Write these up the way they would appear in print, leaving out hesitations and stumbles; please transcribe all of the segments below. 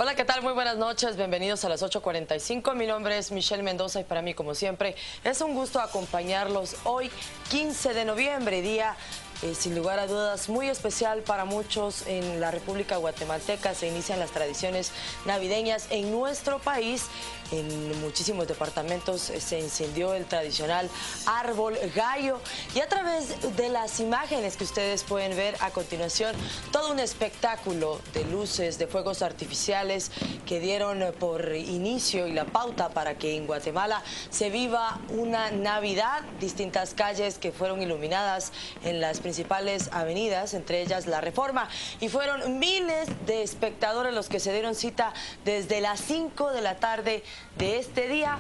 Hola, ¿qué tal? Muy buenas noches, bienvenidos a las 8:45. Mi nombre es Michelle Mendoza y para mí, como siempre, es un gusto acompañarlos hoy, 15 de noviembre, día sin lugar a dudas muy especial para muchos en la República Guatemalteca. Se inician las tradiciones navideñas en nuestro país. En muchísimos departamentos se encendió el tradicional árbol gallo y a través de las imágenes que ustedes pueden ver a continuación, todo un espectáculo de luces, de fuegos artificiales que dieron por inicio y la pauta para que en Guatemala se viva una Navidad. Distintas calles que fueron iluminadas en las principales avenidas, entre ellas La Reforma, y fueron miles de espectadores los que se dieron cita desde las 5 de la tarde de este día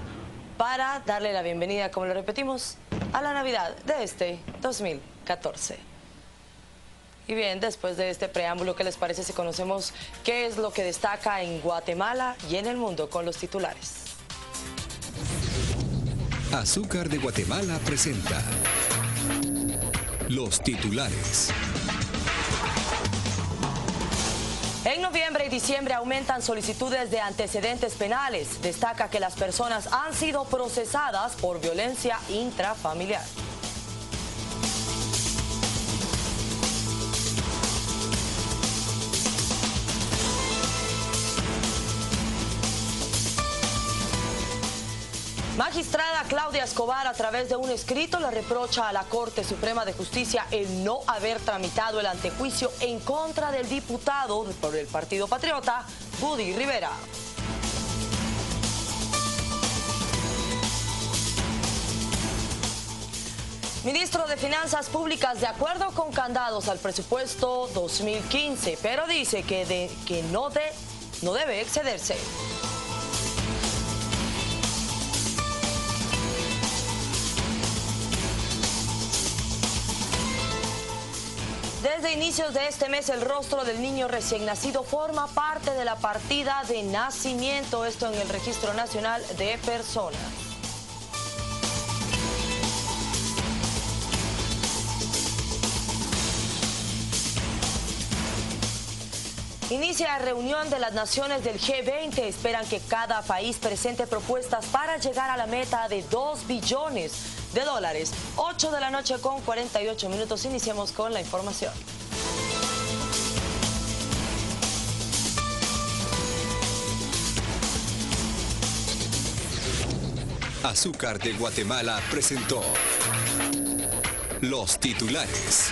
para darle la bienvenida, como lo repetimos, a la Navidad de este 2014. Y bien, después de este preámbulo, ¿qué les parece si conocemos qué es lo que destaca en Guatemala y en el mundo con los titulares? Azúcar de Guatemala presenta los titulares. En noviembre y diciembre aumentan solicitudes de antecedentes penales. Destaca que las personas han sido procesadas por violencia intrafamiliar. Magistrada Claudia Escobar, a través de un escrito, le reprocha a la Corte Suprema de Justicia el no haber tramitado el antejuicio en contra del diputado por el Partido Patriota, Woody Rivera. Ministro de Finanzas Públicas, de acuerdo con candados al presupuesto 2015, pero dice que no debe excederse. Desde inicios de este mes, el rostro del niño recién nacido forma parte de la partida de nacimiento, esto en el Registro Nacional de Personas. Inicia reunión de las naciones del G20. Esperan que cada país presente propuestas para llegar a la meta de $2 billones. 8 de la noche con 48 minutos. Iniciamos con la información. Azúcar de Guatemala presentó los titulares.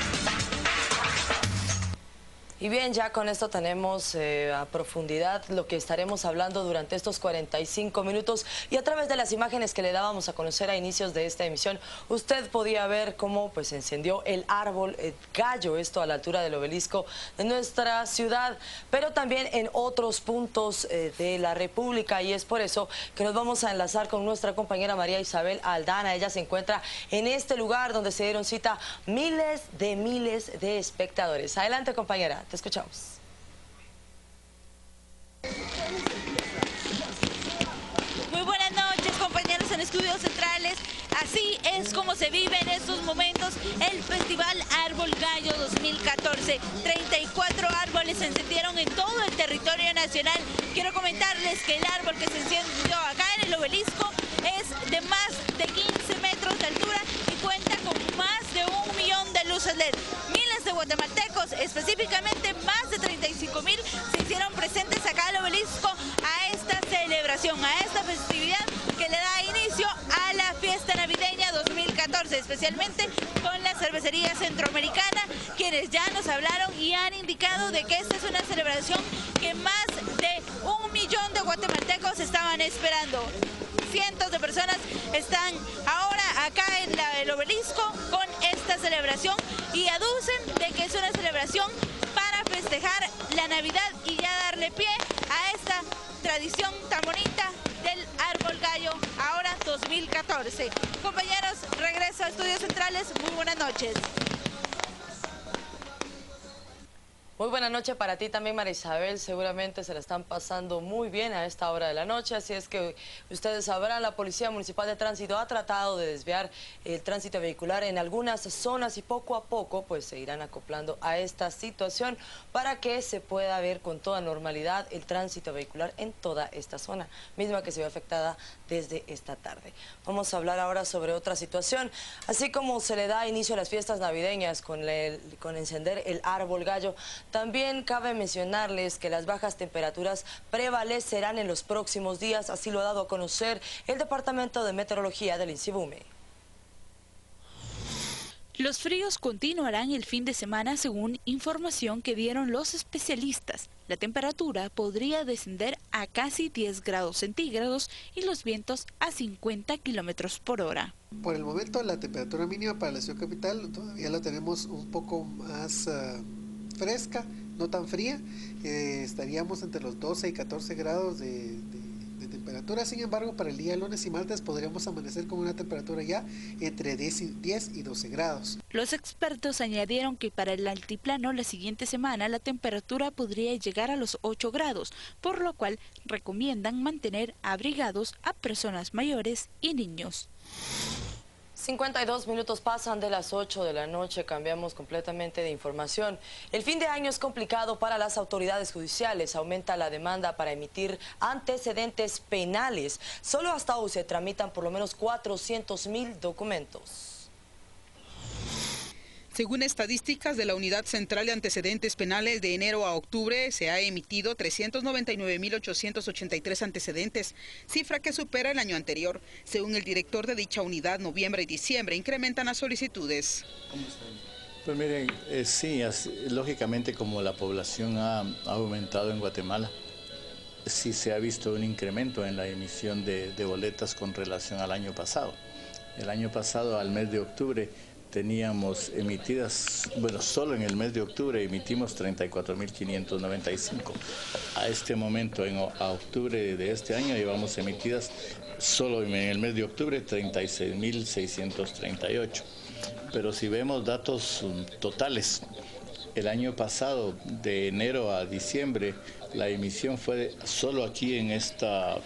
Y bien, ya con esto tenemos a profundidad lo que estaremos hablando durante estos 45 minutos y a través de las imágenes que le dábamos a conocer a inicios de esta emisión, usted podía ver cómo pues encendió el árbol gallo, esto a la altura del obelisco de nuestra ciudad, pero también en otros puntos de la República, y es por eso que nos vamos a enlazar con nuestra compañera María Isabel Aldana. Ella se encuentra en este lugar donde se dieron cita miles de espectadores. Adelante, compañera. Te escuchamos. Muy buenas noches, compañeros en Estudios Centrales. Así es como se vive en estos momentos el Festival Árbol Gallo 2014. 34 árboles se encendieron en todo el territorio nacional. Quiero comentarles que el árbol que se encendió acá en el obelisco es de más de 15 metros de altura y cuenta con más de 1 millón de luces LED. Miles de guatemaltecos, específicamente más de 35,000, se hicieron presentes acá al obelisco a esta celebración, a esta festividad que le da inicio a la fiesta navideña 2014, especialmente con la cervecería centroamericana, quienes ya nos hablaron y han indicado de que esta es una celebración que más de 1 millón de guatemaltecos estaban esperando. Cientos de personas están ahora acá en el obelisco con esta celebración y aducen de que es una celebración para festejar la Navidad y ya darle pie a esta tradición tan bonita del árbol gallo, ahora 2014. Compañeros, regreso a Estudios Centrales. Muy buenas noches. Muy buena noche para ti también, María Isabel. Seguramente se la están pasando muy bien a esta hora de la noche, así es que ustedes sabrán, la Policía Municipal de Tránsito ha tratado de desviar el tránsito vehicular en algunas zonas y poco a poco pues se irán acoplando a esta situación para que se pueda ver con toda normalidad el tránsito vehicular en toda esta zona, misma que se ve afectada desde esta tarde. Vamos a hablar ahora sobre otra situación. Así como se le da inicio a las fiestas navideñas con encender el árbol gallo, también cabe mencionarles que las bajas temperaturas prevalecerán en los próximos días, así lo ha dado a conocer el Departamento de Meteorología del INSIBUME. Los fríos continuarán el fin de semana según información que dieron los especialistas. La temperatura podría descender a casi 10 grados centígrados y los vientos a 50 kilómetros por hora. Por el momento la temperatura mínima para la ciudad capital todavía la tenemos un poco más fresca, no tan fría. Estaríamos entre los 12 y 14 grados de temperatura. Sin embargo, para el día lunes y martes podríamos amanecer con una temperatura ya entre 10 y 12 grados. Los expertos añadieron que para el altiplano la siguiente semana la temperatura podría llegar a los 8 grados, por lo cual recomiendan mantener abrigados a personas mayores y niños. 52 minutos pasan de las 8 de la noche, cambiamos completamente de información. El fin de año es complicado para las autoridades judiciales, aumenta la demanda para emitir antecedentes penales. Solo hasta hoy se tramitan por lo menos 400.000 documentos. Según estadísticas de la Unidad Central de Antecedentes Penales, de enero a octubre se ha emitido 399.883 antecedentes, cifra que supera el año anterior. Según el director de dicha unidad, noviembre y diciembre incrementan las solicitudes. ¿Cómo están? Pues miren, sí, lógicamente como la población ha aumentado en Guatemala, sí se ha visto un incremento en la emisión de boletas con relación al año pasado. El año pasado, al mes de octubre, teníamos emitidas, bueno, solo en el mes de octubre emitimos 34.595. A este momento, a octubre de este año, llevamos emitidas solo en el mes de octubre 36.638. Pero si vemos datos totales, el año pasado, de enero a diciembre, la emisión fue solo aquí en esta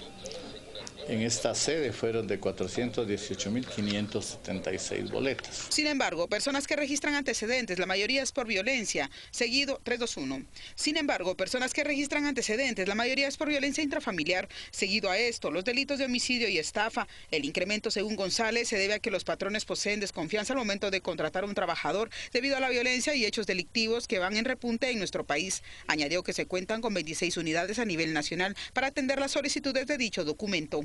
sede fueron de 418.576 boletas. Sin embargo, personas que registran antecedentes, la mayoría es por violencia, seguido 321. Sin embargo, personas que registran antecedentes, la mayoría es por violencia intrafamiliar, seguido a esto, los delitos de homicidio y estafa. El incremento, según González, se debe a que los patrones poseen desconfianza al momento de contratar a un trabajador debido a la violencia y hechos delictivos que van en repunte en nuestro país. Añadió que se cuentan con 26 unidades a nivel nacional para atender las solicitudes de dicho documento.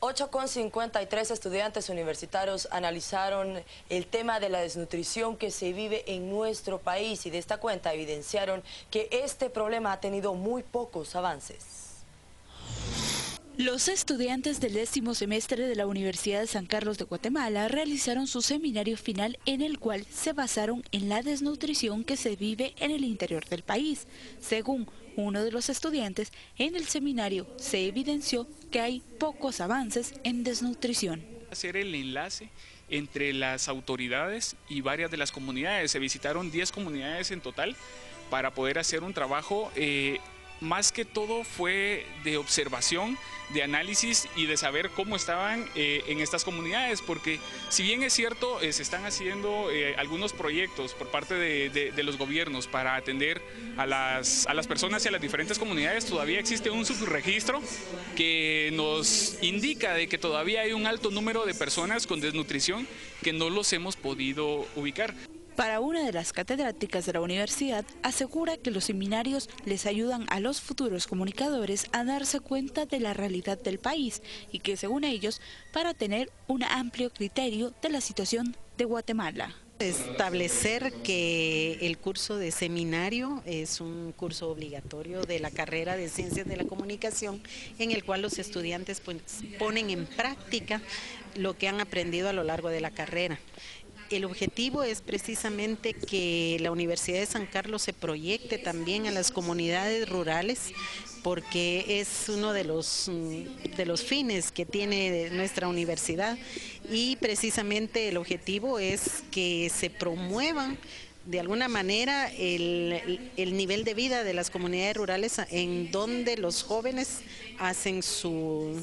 8,53 estudiantes universitarios analizaron el tema de la desnutrición que se vive en nuestro país y de esta cuenta evidenciaron que este problema ha tenido muy pocos avances. Los estudiantes del 10º semestre de la Universidad de San Carlos de Guatemala realizaron su seminario final en el cual se basaron en la desnutrición que se vive en el interior del país. Según uno de los estudiantes, en el seminario se evidenció que hay pocos avances en desnutrición. Hacer el enlace entre las autoridades y varias de las comunidades. Se visitaron 10 comunidades en total para poder hacer un trabajo más que todo fue de observación, de análisis y de saber cómo estaban en estas comunidades, porque si bien es cierto, se están haciendo algunos proyectos por parte de los gobiernos para atender a las personas y a las diferentes comunidades, todavía existe un subregistro que nos indica de que todavía hay un alto número de personas con desnutrición que no los hemos podido ubicar. Para una de las catedráticas de la universidad, asegura que los seminarios les ayudan a los futuros comunicadores a darse cuenta de la realidad del país y que, según ellos, para tener un amplio criterio de la situación de Guatemala. Establecer que el curso de seminario es un curso obligatorio de la carrera de Ciencias de la Comunicación, en el cual los estudiantes pues, ponen en práctica lo que han aprendido a lo largo de la carrera. El objetivo es precisamente que la Universidad de San Carlos se proyecte también a las comunidades rurales, porque es uno de los fines que tiene nuestra universidad, y precisamente el objetivo es que se promuevan de alguna manera el nivel de vida de las comunidades rurales en donde los jóvenes hacen su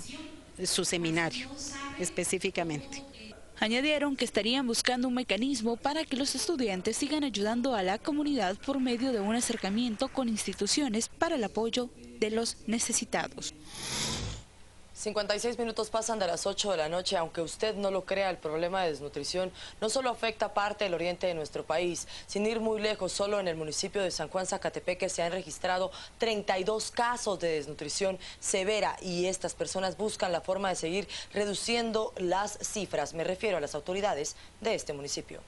seminario específicamente. Añadieron que estarían buscando un mecanismo para que los estudiantes sigan ayudando a la comunidad por medio de un acercamiento con instituciones para el apoyo de los necesitados. 56 minutos pasan de las 8 de la noche. Aunque usted no lo crea, el problema de desnutrición no solo afecta parte del oriente de nuestro país. Sin ir muy lejos, solo en el municipio de San Juan Zacatepeque se han registrado 32 casos de desnutrición severa y estas personas buscan la forma de seguir reduciendo las cifras. Me refiero a las autoridades de este municipio.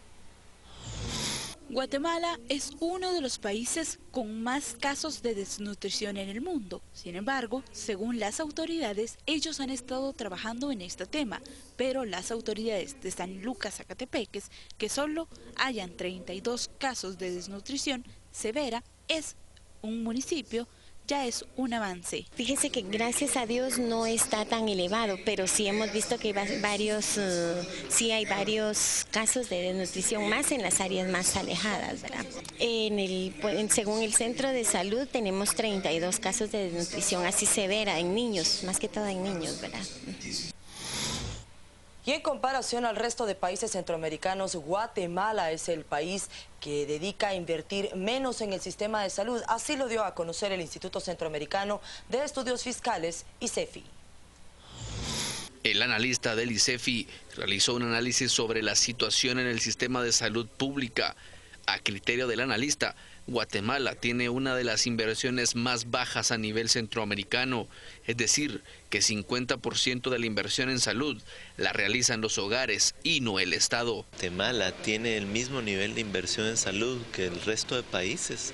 Guatemala es uno de los países con más casos de desnutrición en el mundo. Sin embargo, según las autoridades, ellos han estado trabajando en este tema, pero las autoridades de San Lucas Zacatepeques, que solo hayan 32 casos de desnutrición severa, es un municipio, ya es un avance. Fíjese que gracias a Dios no está tan elevado, pero sí hemos visto que hay varios casos de desnutrición más en las áreas más alejadas, ¿verdad? Según el centro de salud tenemos 32 casos de desnutrición así severa en niños, más que todo en niños, ¿verdad? Y en comparación al resto de países centroamericanos, Guatemala es el país que dedica a invertir menos en el sistema de salud. Así lo dio a conocer el Instituto Centroamericano de Estudios Fiscales, ICEFI. El analista del ICEFI realizó un análisis sobre la situación en el sistema de salud pública. A criterio del analista, Guatemala tiene una de las inversiones más bajas a nivel centroamericano, es decir, que 50% de la inversión en salud la realizan los hogares y no el Estado. Guatemala tiene el mismo nivel de inversión en salud que el resto de países.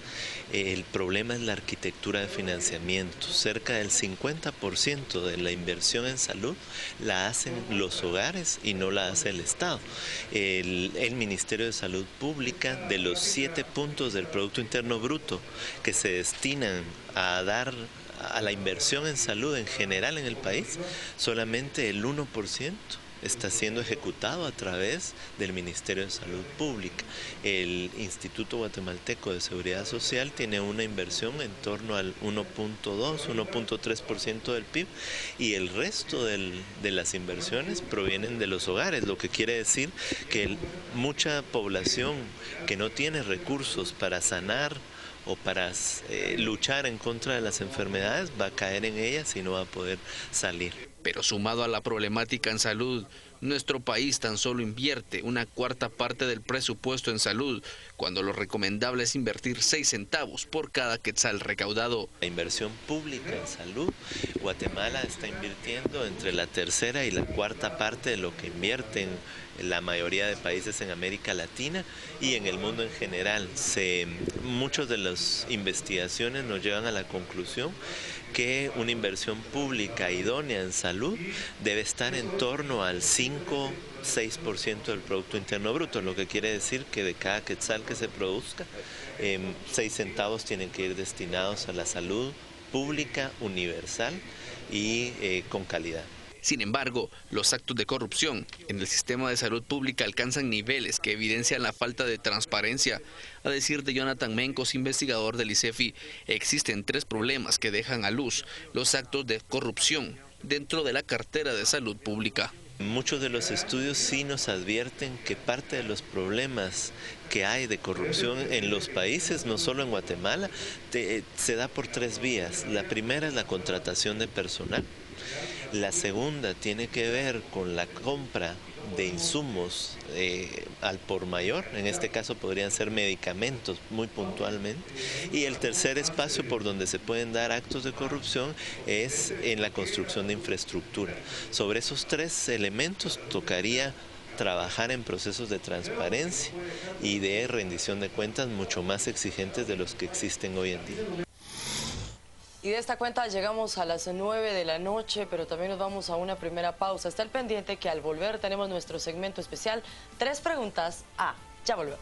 El problema es la arquitectura de financiamiento. Cerca del 50% de la inversión en salud la hacen los hogares y no la hace el Estado. El Ministerio de Salud Pública, de los 7 puntos del Producto Interno Bruto que se destinan a dar a la inversión en salud en general en el país, solamente el 1% está siendo ejecutado a través del Ministerio de Salud Pública. El Instituto Guatemalteco de Seguridad Social tiene una inversión en torno al 1.2, 1.3% del PIB y el resto de las inversiones provienen de los hogares, lo que quiere decir que mucha población que no tiene recursos para sanar o para luchar en contra de las enfermedades va a caer en ellas y no va a poder salir. Pero sumado a la problemática en salud, nuestro país tan solo invierte una cuarta parte del presupuesto en salud, cuando lo recomendable es invertir 6 centavos por cada quetzal recaudado. La inversión pública en salud, Guatemala está invirtiendo entre la tercera y la cuarta parte de lo que invierten la mayoría de países en América Latina y en el mundo en general. Muchas de las investigaciones nos llevan a la conclusión que una inversión pública idónea en salud debe estar en torno al 5-6% del Producto Interno Bruto, lo que quiere decir que de cada quetzal que se produzca, 6 centavos tienen que ir destinados a la salud pública, universal y con calidad. Sin embargo, los actos de corrupción en el sistema de salud pública alcanzan niveles que evidencian la falta de transparencia. A decir de Jonathan Mencos, investigador del ICEFI, existen 3 problemas que dejan a luz los actos de corrupción dentro de la cartera de salud pública. Muchos de los estudios sí nos advierten que parte de los problemas que hay de corrupción en los países, no solo en Guatemala, se da por 3 vías. La primera es la contratación de personal. La segunda tiene que ver con la compra de insumos al por mayor, en este caso podrían ser medicamentos muy puntualmente, y el tercer espacio por donde se pueden dar actos de corrupción es en la construcción de infraestructura. Sobre esos 3 elementos tocaría trabajar en procesos de transparencia y de rendición de cuentas mucho más exigentes de los que existen hoy en día. Y de esta cuenta llegamos a las 9 de la noche, pero también nos vamos a una primera pausa. Está el pendiente que al volver tenemos nuestro segmento especial, 3 preguntas A. Ya volvemos.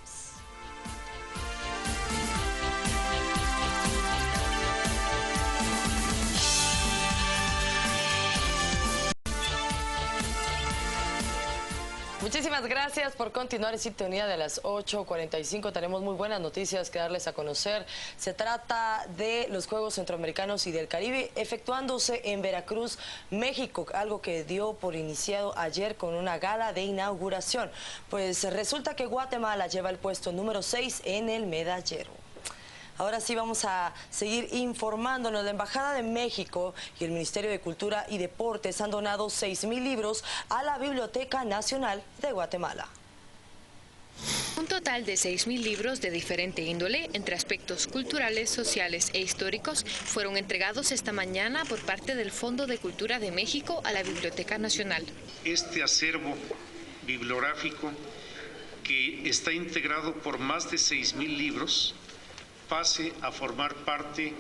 Muchísimas gracias por continuar en sintonía de las 8:45. Tenemos muy buenas noticias que darles a conocer. Se trata de los Juegos Centroamericanos y del Caribe efectuándose en Veracruz, México, algo que dio por iniciado ayer con una gala de inauguración. Pues resulta que Guatemala lleva el puesto número 6 en el medallero. Ahora sí vamos a seguir informándonos. La Embajada de México y el Ministerio de Cultura y Deportes han donado 6,000 libros a la Biblioteca Nacional de Guatemala. Un total de 6,000 libros de diferente índole, entre aspectos culturales, sociales e históricos, fueron entregados esta mañana por parte del Fondo de Cultura de México a la Biblioteca Nacional. Este acervo bibliográfico, que está integrado por más de 6,000 libros, pase a formar parte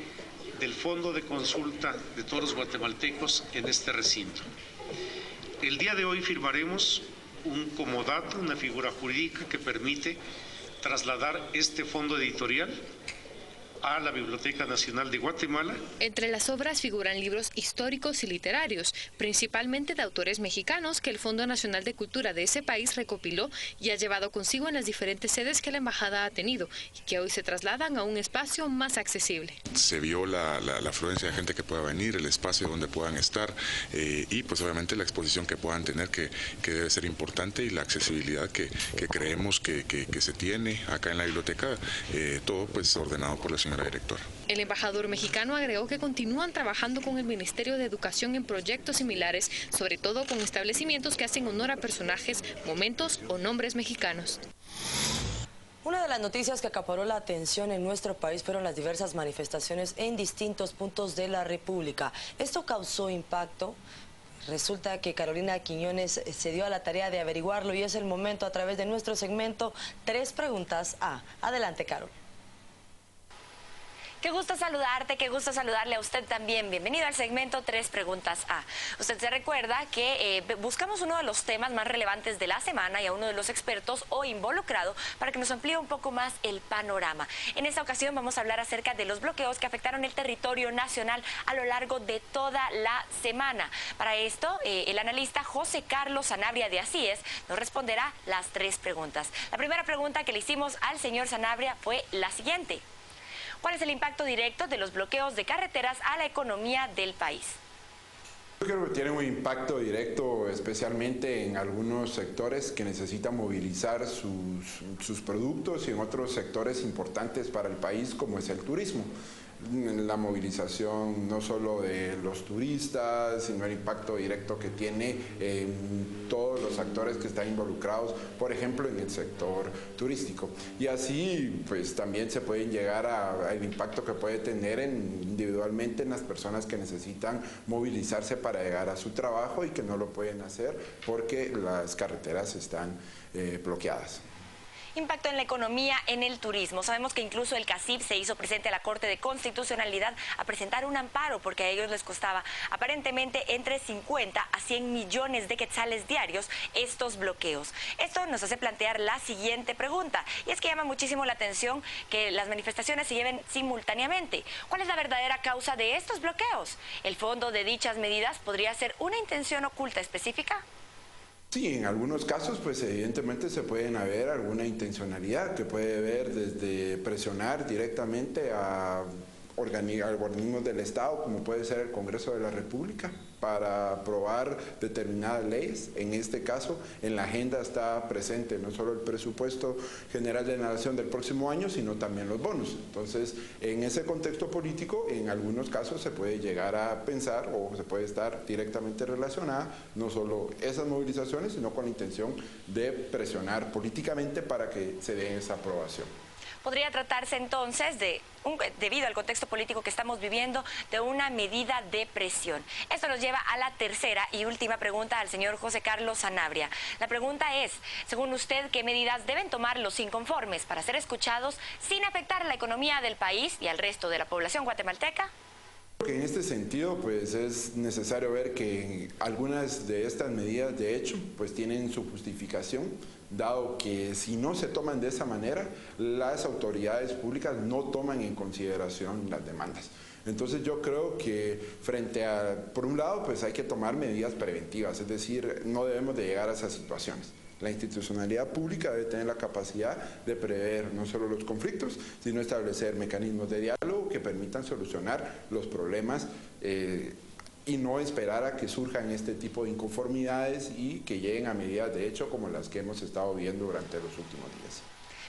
del fondo de consulta de todos los guatemaltecos en este recinto. El día de hoy firmaremos un comodato, una figura jurídica que permite trasladar este fondo editorial a la Biblioteca Nacional de Guatemala. Entre las obras figuran libros históricos y literarios, principalmente de autores mexicanos que el Fondo Nacional de Cultura de ese país recopiló y ha llevado consigo en las diferentes sedes que la embajada ha tenido y que hoy se trasladan a un espacio más accesible. Se vio la afluencia de gente que pueda venir, el espacio donde puedan estar y pues obviamente la exposición que puedan tener que debe ser importante y la accesibilidad que creemos que se tiene acá en la biblioteca, todo pues ordenado por la señora directora. El embajador mexicano agregó que continúan trabajando con el Ministerio de Educación en proyectos similares, sobre todo con establecimientos que hacen honor a personajes, momentos o nombres mexicanos. Una de las noticias que acaparó la atención en nuestro país fueron las diversas manifestaciones en distintos puntos de la República. Esto causó impacto. Resulta que Carolina Quiñones se dio a la tarea de averiguarlo y es el momento a través de nuestro segmento 3 preguntas A. Adelante, Carol. Qué gusto saludarte, qué gusto saludarle a usted también. Bienvenido al segmento 3 Preguntas A. Usted se recuerda que buscamos uno de los temas más relevantes de la semana y a uno de los expertos o involucrado para que nos amplíe un poco más el panorama. En esta ocasión vamos a hablar acerca de los bloqueos que afectaron el territorio nacional a lo largo de toda la semana. Para esto, el analista José Carlos Sanabria de Asíes nos responderá las 3 preguntas. La primera pregunta que le hicimos al señor Sanabria fue la siguiente. ¿Cuál es el impacto directo de los bloqueos de carreteras a la economía del país? Yo creo que tiene un impacto directo, especialmente en algunos sectores que necesitan movilizar sus productos y en otros sectores importantes para el país, como es el turismo. La movilización no solo de los turistas, sino el impacto directo que tiene en todos los actores que están involucrados, por ejemplo, en el sector turístico. Y así, pues también se pueden llegar al impacto que puede tener individualmente en las personas que necesitan movilizarse para llegar a su trabajo y que no lo pueden hacer porque las carreteras están bloqueadas. Impacto en la economía, en el turismo. Sabemos que incluso el CACIF se hizo presente a la Corte de Constitucionalidad a presentar un amparo porque a ellos les costaba aparentemente entre 50 a 100 millones de quetzales diarios estos bloqueos. Esto nos hace plantear la siguiente pregunta y es que llama muchísimo la atención que las manifestaciones se lleven simultáneamente. ¿Cuál es la verdadera causa de estos bloqueos? ¿El fondo de dichas medidas podría ser una intención oculta específica? Sí, en algunos casos, pues evidentemente se pueden haber alguna intencionalidad que puede ver desde presionar directamente a organismos del Estado, como puede ser el Congreso de la República, para aprobar determinadas leyes. En este caso, en la agenda está presente no solo el presupuesto general de la Nación del próximo año, sino también los bonos. Entonces, en ese contexto político, en algunos casos se puede llegar a pensar o se puede estar directamente relacionada no solo esas movilizaciones, sino con la intención de presionar políticamente para que se dé esa aprobación. Podría tratarse entonces debido al contexto político que estamos viviendo, de una medida de presión. Esto nos lleva a la tercera y última pregunta al señor José Carlos Sanabria. La pregunta es, según usted, ¿qué medidas deben tomar los inconformes para ser escuchados sin afectar la economía del país y al resto de la población guatemalteca? En este sentido, pues es necesario ver que algunas de estas medidas, de hecho, pues tienen su justificación, dado que si no se toman de esa manera, las autoridades públicas no toman en consideración las demandas. Entonces yo creo que frente a, por un lado, pues hay que tomar medidas preventivas, es decir, no debemos de llegar a esas situaciones. La institucionalidad pública debe tener la capacidad de prever no solo los conflictos, sino establecer mecanismos de diálogo que permitan solucionar los problemas y no esperar a que surjan este tipo de inconformidades y que lleguen a medidas de hecho como las que hemos estado viendo durante los últimos días.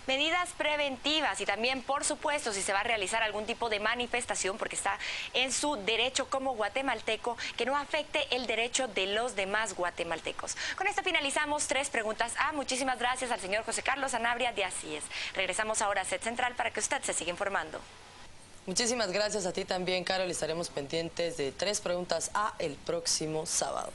Medidas preventivas y también, por supuesto, si se va a realizar algún tipo de manifestación, porque está en su derecho como guatemalteco, que no afecte el derecho de los demás guatemaltecos. Con esto finalizamos 3 preguntas A. Muchísimas gracias al señor José Carlos Sanabria de Así Es. Regresamos ahora a Set Central para que usted se siga informando. Muchísimas gracias a ti también, Carol. Estaremos pendientes de 3 preguntas A el próximo sábado.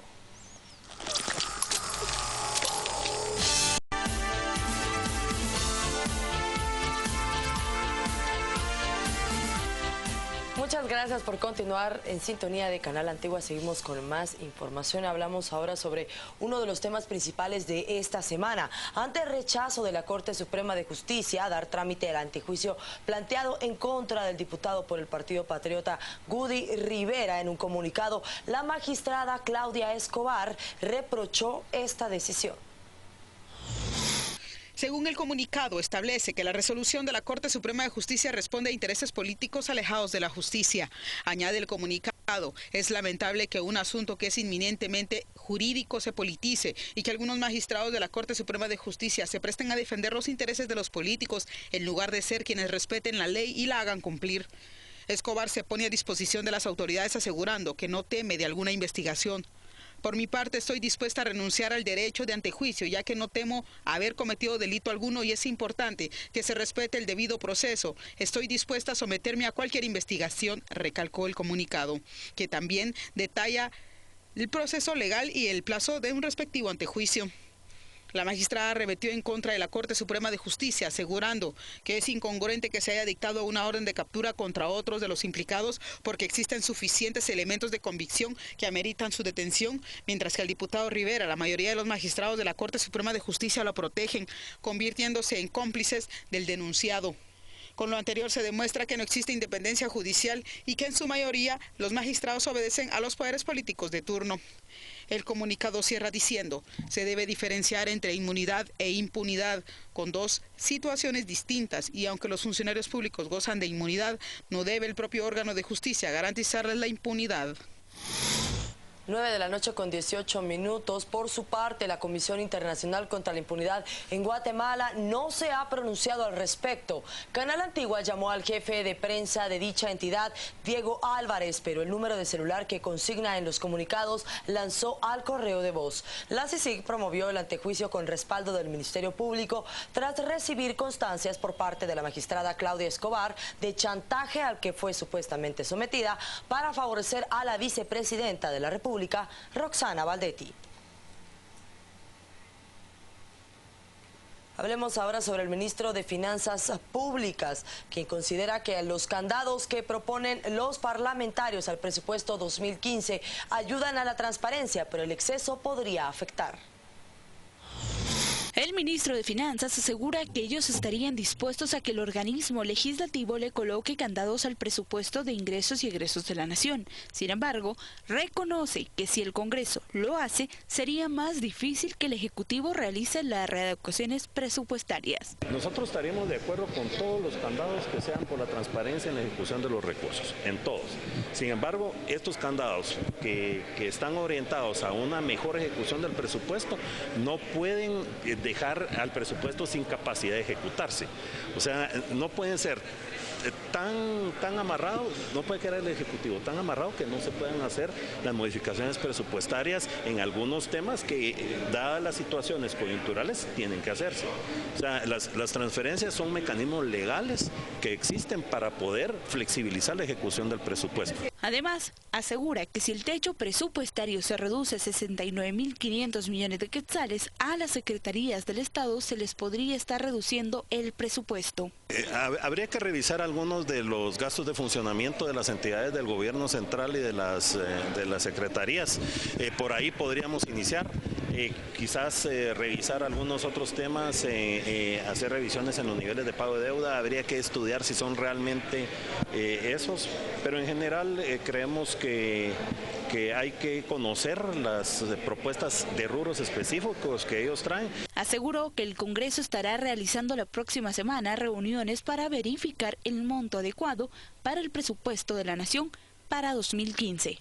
Muchas gracias por continuar en sintonía de Canal Antigua. Seguimos con más información. Hablamos ahora sobre uno de los temas principales de esta semana. Ante el rechazo de la Corte Suprema de Justicia a dar trámite al antejuicio planteado en contra del diputado por el Partido Patriota Gudy Rivera, en un comunicado, la magistrada Claudia Escobar reprochó esta decisión. Según el comunicado, establece que la resolución de la Corte Suprema de Justicia responde a intereses políticos alejados de la justicia. Añade el comunicado, es lamentable que un asunto que es inminentemente jurídico se politice y que algunos magistrados de la Corte Suprema de Justicia se presten a defender los intereses de los políticos en lugar de ser quienes respeten la ley y la hagan cumplir. Escobar se pone a disposición de las autoridades asegurando que no teme de alguna investigación. Por mi parte, estoy dispuesta a renunciar al derecho de antejuicio, ya que no temo haber cometido delito alguno y es importante que se respete el debido proceso. Estoy dispuesta a someterme a cualquier investigación, recalcó el comunicado, que también detalla el proceso legal y el plazo de un respectivo antejuicio. La magistrada arremetió en contra de la Corte Suprema de Justicia, asegurando que es incongruente que se haya dictado una orden de captura contra otros de los implicados porque existen suficientes elementos de convicción que ameritan su detención, mientras que al diputado Rivera, la mayoría de los magistrados de la Corte Suprema de Justicia lo protegen, convirtiéndose en cómplices del denunciado. Con lo anterior se demuestra que no existe independencia judicial y que en su mayoría los magistrados obedecen a los poderes políticos de turno. El comunicado cierra diciendo, se debe diferenciar entre inmunidad e impunidad con 2 situaciones distintas y aunque los funcionarios públicos gozan de inmunidad, no debe el propio órgano de justicia garantizarles la impunidad. 9 de la noche con 18 minutos. Por su parte, la Comisión Internacional contra la Impunidad en Guatemala no se ha pronunciado al respecto. Canal Antigua llamó al jefe de prensa de dicha entidad, Diego Álvarez, pero el número de celular que consigna en los comunicados lanzó al correo de voz. La CICIG promovió el antejuicio con respaldo del Ministerio Público tras recibir constancias por parte de la magistrada Claudia Escobar de chantaje al que fue supuestamente sometida para favorecer a la vicepresidenta de la República, Roxana Valdetti. Hablemos ahora sobre el ministro de Finanzas Públicas, quien considera que los candados que proponen los parlamentarios al presupuesto 2015 ayudan a la transparencia, pero el exceso podría afectar. El ministro de Finanzas asegura que ellos estarían dispuestos a que el organismo legislativo le coloque candados al presupuesto de ingresos y egresos de la nación. Sin embargo, reconoce que si el Congreso lo hace, sería más difícil que el Ejecutivo realice las readecuaciones presupuestarias. Nosotros estaríamos de acuerdo con todos los candados que sean por la transparencia en la ejecución de los recursos, en todos. Sin embargo, estos candados que están orientados a una mejor ejecución del presupuesto no pueden dejar al presupuesto sin capacidad de ejecutarse. O sea, no pueden ser tan amarrados, no puede quedar el Ejecutivo tan amarrado que no se puedan hacer las modificaciones presupuestarias en algunos temas que, dadas las situaciones coyunturales, tienen que hacerse. O sea, las transferencias son mecanismos legales que existen para poder flexibilizar la ejecución del presupuesto. Además, asegura que si el techo presupuestario se reduce a 69.500 millones de quetzales, a las secretarías del Estado se les podría estar reduciendo el presupuesto. Habría que revisar algunos de los gastos de funcionamiento de las entidades del gobierno central y de las secretarías. Por ahí podríamos iniciar. quizás revisar algunos otros temas, hacer revisiones en los niveles de pago de deuda. Habría que estudiar si son realmente esos, pero en general creemos que hay que conocer las propuestas de rubros específicos que ellos traen. Aseguró que el Congreso estará realizando la próxima semana reuniones para verificar el monto adecuado para el presupuesto de la Nación para 2015.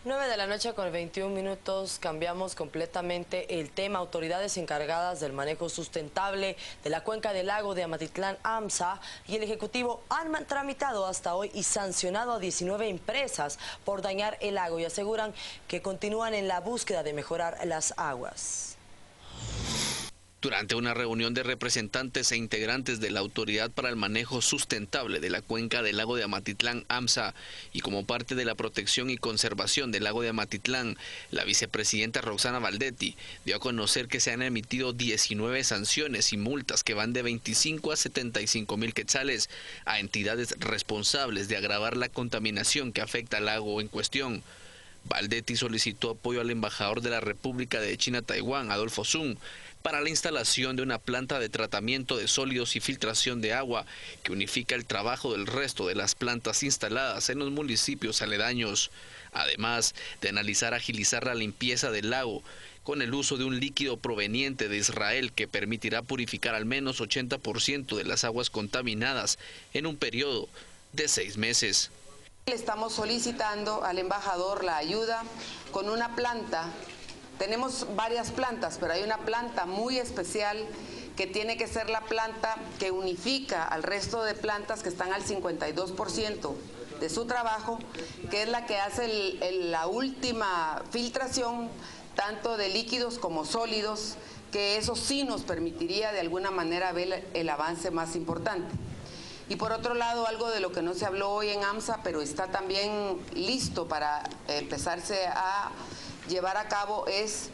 9 de la noche con 21 minutos, cambiamos completamente el tema. Autoridades encargadas del manejo sustentable de la cuenca del lago de Amatitlán, AMSA, y el Ejecutivo han tramitado hasta hoy y sancionado a 19 empresas por dañar el lago y aseguran que continúan en la búsqueda de mejorar las aguas. Durante una reunión de representantes e integrantes de la Autoridad para el Manejo Sustentable de la Cuenca del Lago de Amatitlán, AMSA, y como parte de la protección y conservación del lago de Amatitlán, la vicepresidenta Roxana Valdetti dio a conocer que se han emitido 19 sanciones y multas que van de 25 a 75 mil quetzales a entidades responsables de agravar la contaminación que afecta al lago en cuestión. Valdetti solicitó apoyo al embajador de la República de China-Taiwán, Adolfo Sun, para la instalación de una planta de tratamiento de sólidos y filtración de agua que unifica el trabajo del resto de las plantas instaladas en los municipios aledaños, además de analizar agilizar la limpieza del lago con el uso de un líquido proveniente de Israel que permitirá purificar al menos 80% de las aguas contaminadas en un periodo de 6 meses. Le estamos solicitando al embajador la ayuda con una planta. Tenemos varias plantas, pero hay una planta muy especial que tiene que ser la planta que unifica al resto de plantas que están al 52% de su trabajo, que es la que hace la última filtración, tanto de líquidos como sólidos, que eso sí nos permitiría de alguna manera ver el avance más importante. Y por otro lado, algo de lo que no se habló hoy en AMSA, pero está también listo para empezarse a llevar a cabo, es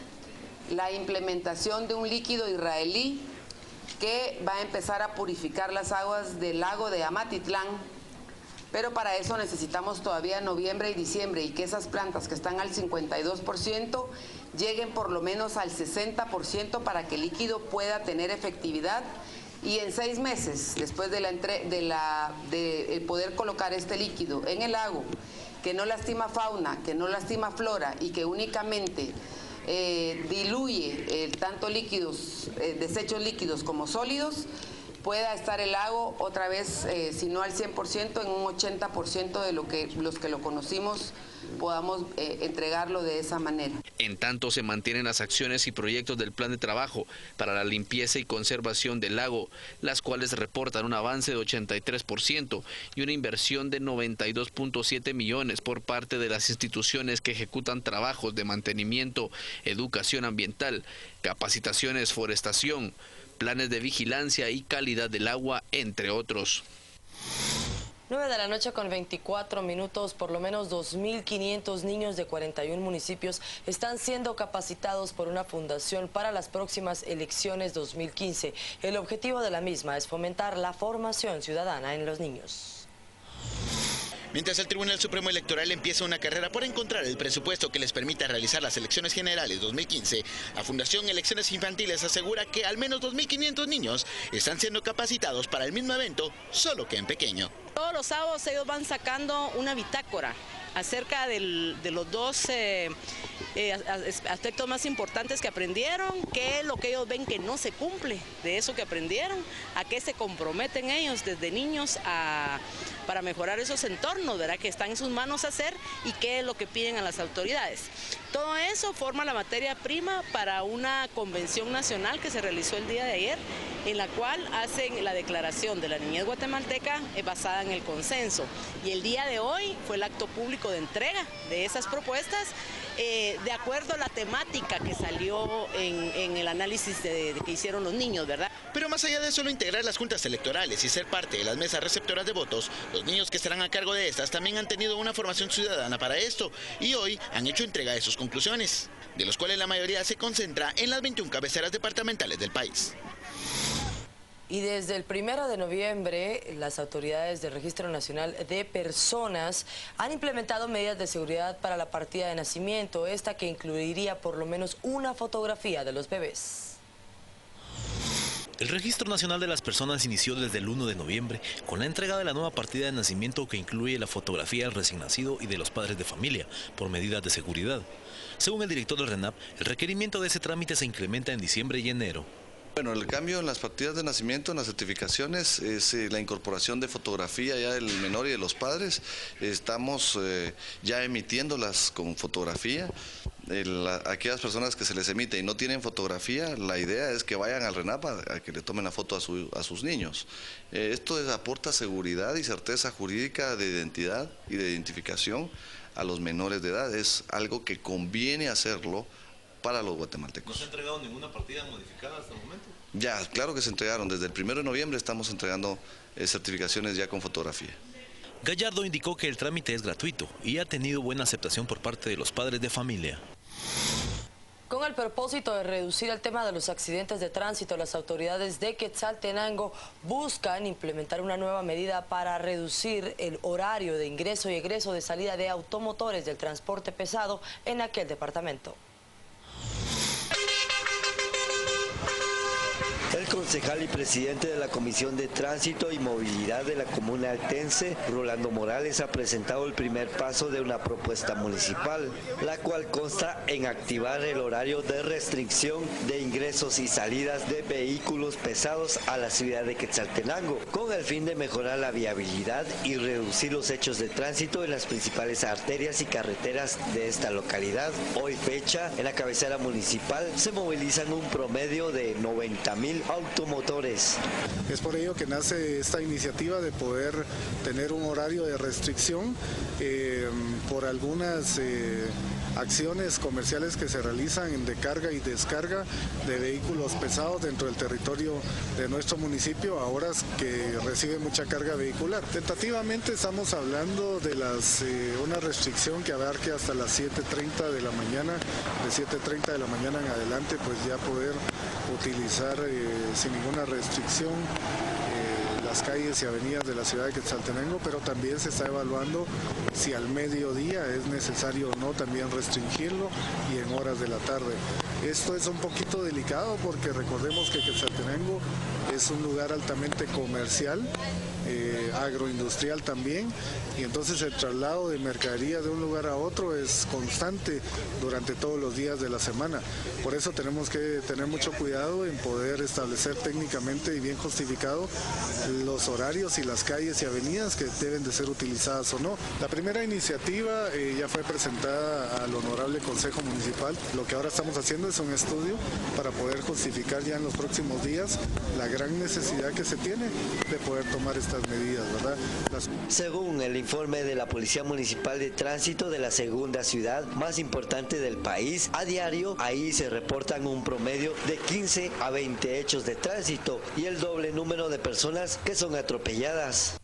la implementación de un líquido israelí que va a empezar a purificar las aguas del lago de Amatitlán, pero para eso necesitamos todavía noviembre y diciembre y que esas plantas que están al 52% lleguen por lo menos al 60% para que el líquido pueda tener efectividad. Y en 6 meses, después de poder colocar este líquido en el lago, que no lastima fauna, que no lastima flora y que únicamente diluye tanto líquidos, desechos líquidos como sólidos, pueda estar el lago otra vez, si no al 100%, en un 80% de los que lo conocimos, podamos entregarlo de esa manera. En tanto, se mantienen las acciones y proyectos del plan de trabajo para la limpieza y conservación del lago, las cuales reportan un avance de 83% y una inversión de 92.7 millones por parte de las instituciones que ejecutan trabajos de mantenimiento, educación ambiental, capacitaciones, forestación, planes de vigilancia y calidad del agua, entre otros. 9 de la noche con 24 minutos, por lo menos 2.500 niños de 41 municipios están siendo capacitados por una fundación para las próximas elecciones 2015. El objetivo de la misma es fomentar la formación ciudadana en los niños. Mientras el Tribunal Supremo Electoral empieza una carrera por encontrar el presupuesto que les permita realizar las elecciones generales 2015, la Fundación Elecciones Infantiles asegura que al menos 2.500 niños están siendo capacitados para el mismo evento, solo que en pequeño. Todos los sábados ellos van sacando una bitácora acerca de los dos aspectos más importantes que aprendieron, qué es lo que ellos ven que no se cumple de eso que aprendieron, a qué se comprometen ellos desde niños para mejorar esos entornos, ¿verdad?, que están en sus manos hacer y qué es lo que piden a las autoridades. Todo eso forma la materia prima para una convención nacional que se realizó el día de ayer, en la cual hacen la declaración de la niñez guatemalteca basada en el consenso. Y el día de hoy fue el acto público de entrega de esas propuestas, de acuerdo a la temática que salió en el análisis que hicieron los niños, ¿verdad? Pero más allá de solo integrar las juntas electorales y ser parte de las mesas receptoras de votos, los niños que estarán a cargo de estas también han tenido una formación ciudadana para esto y hoy han hecho entrega de sus conclusiones, de los cuales la mayoría se concentra en las 21 cabeceras departamentales del país. Y desde el 1 de noviembre, las autoridades del Registro Nacional de Personas han implementado medidas de seguridad para la partida de nacimiento, esta que incluiría por lo menos una fotografía de los bebés. El Registro Nacional de las Personas inició desde el 1 de noviembre con la entrega de la nueva partida de nacimiento que incluye la fotografía del recién nacido y de los padres de familia, por medidas de seguridad. Según el director del RENAP, el requerimiento de ese trámite se incrementa en diciembre y enero. Bueno, el cambio en las partidas de nacimiento, en las certificaciones, es la incorporación de fotografía ya del menor y de los padres. Estamos ya emitiéndolas con fotografía. Aquellas personas que se les emite y no tienen fotografía, la idea es que vayan al RENAP a que le tomen la foto a sus niños. Esto aporta seguridad y certeza jurídica de identidad y de identificación a los menores de edad. Es algo que conviene hacerlo para los guatemaltecos. ¿No se ha entregado ninguna partida modificada hasta el momento? Ya, claro que se entregaron. Desde el 1 de noviembre estamos entregando certificaciones ya con fotografía. Gallardo indicó que el trámite es gratuito y ha tenido buena aceptación por parte de los padres de familia. Con el propósito de reducir el tema de los accidentes de tránsito, las autoridades de Quetzaltenango buscan implementar una nueva medida para reducir el horario de ingreso y egreso de salida de automotores del transporte pesado en aquel departamento. El concejal y presidente de la Comisión de Tránsito y Movilidad de la Comuna Altense, Rolando Morales, ha presentado el primer paso de una propuesta municipal, la cual consta en activar el horario de restricción de ingresos y salidas de vehículos pesados a la ciudad de Quetzaltenango, con el fin de mejorar la viabilidad y reducir los hechos de tránsito en las principales arterias y carreteras de esta localidad. Hoy fecha, en la cabecera municipal, se movilizan un promedio de 90,000 automotores. Es por ello que nace esta iniciativa de poder tener un horario de restricción por algunas acciones comerciales que se realizan de carga y descarga de vehículos pesados dentro del territorio de nuestro municipio, a horas que recibe mucha carga vehicular. Tentativamente estamos hablando de una restricción que abarque hasta las 7:30 de la mañana, de 7:30 de la mañana en adelante, pues ya poder utilizar sin ninguna restricción las calles y avenidas de la ciudad de Quetzaltenango, pero también se está evaluando si al mediodía es necesario o no también restringirlo y en horas de la tarde. Esto es un poquito delicado porque recordemos que Quetzaltenango es un lugar altamente comercial, agroindustrial también, y entonces el traslado de mercadería de un lugar a otro es constante durante todos los días de la semana. Por eso tenemos que tener mucho cuidado en poder establecer técnicamente y bien justificado los horarios y las calles y avenidas que deben de ser utilizadas o no. La primera iniciativa ya fue presentada al Honorable Consejo Municipal. Lo que ahora estamos haciendo es un estudio para poder justificar ya en los próximos días la gran necesidad que se tiene de poder tomar estas medidas, ¿verdad? Según el informe de la Policía Municipal de Tránsito de la segunda ciudad más importante del país, a diario ahí se reportan un promedio de 15 a 20 hechos de tránsito y el doble número de personas que son atropelladas.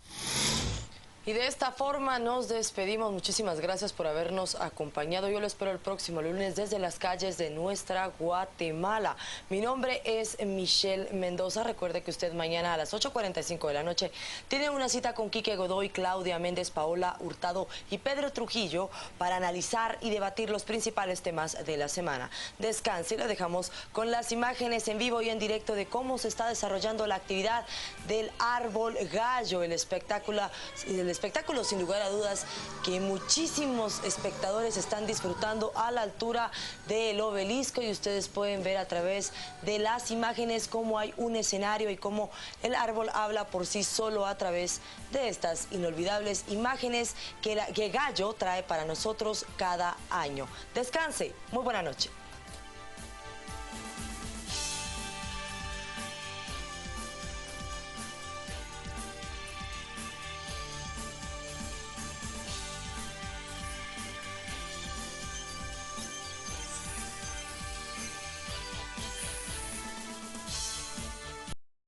Y de esta forma nos despedimos. Muchísimas gracias por habernos acompañado. Yo lo espero el próximo lunes desde las calles de nuestra Guatemala. Mi nombre es Michelle Mendoza. Recuerde que usted mañana a las 8:45 de la noche tiene una cita con Quique Godoy, Claudia Méndez, Paola Hurtado y Pedro Trujillo para analizar y debatir los principales temas de la semana. Descanse y lo dejamos con las imágenes en vivo y en directo de cómo se está desarrollando la actividad del Árbol Gallo, el espectáculo sin lugar a dudas que muchísimos espectadores están disfrutando a la altura del obelisco, y ustedes pueden ver a través de las imágenes cómo hay un escenario y cómo el árbol habla por sí solo a través de estas inolvidables imágenes que Gallo trae para nosotros cada año. Descanse, muy buena noche.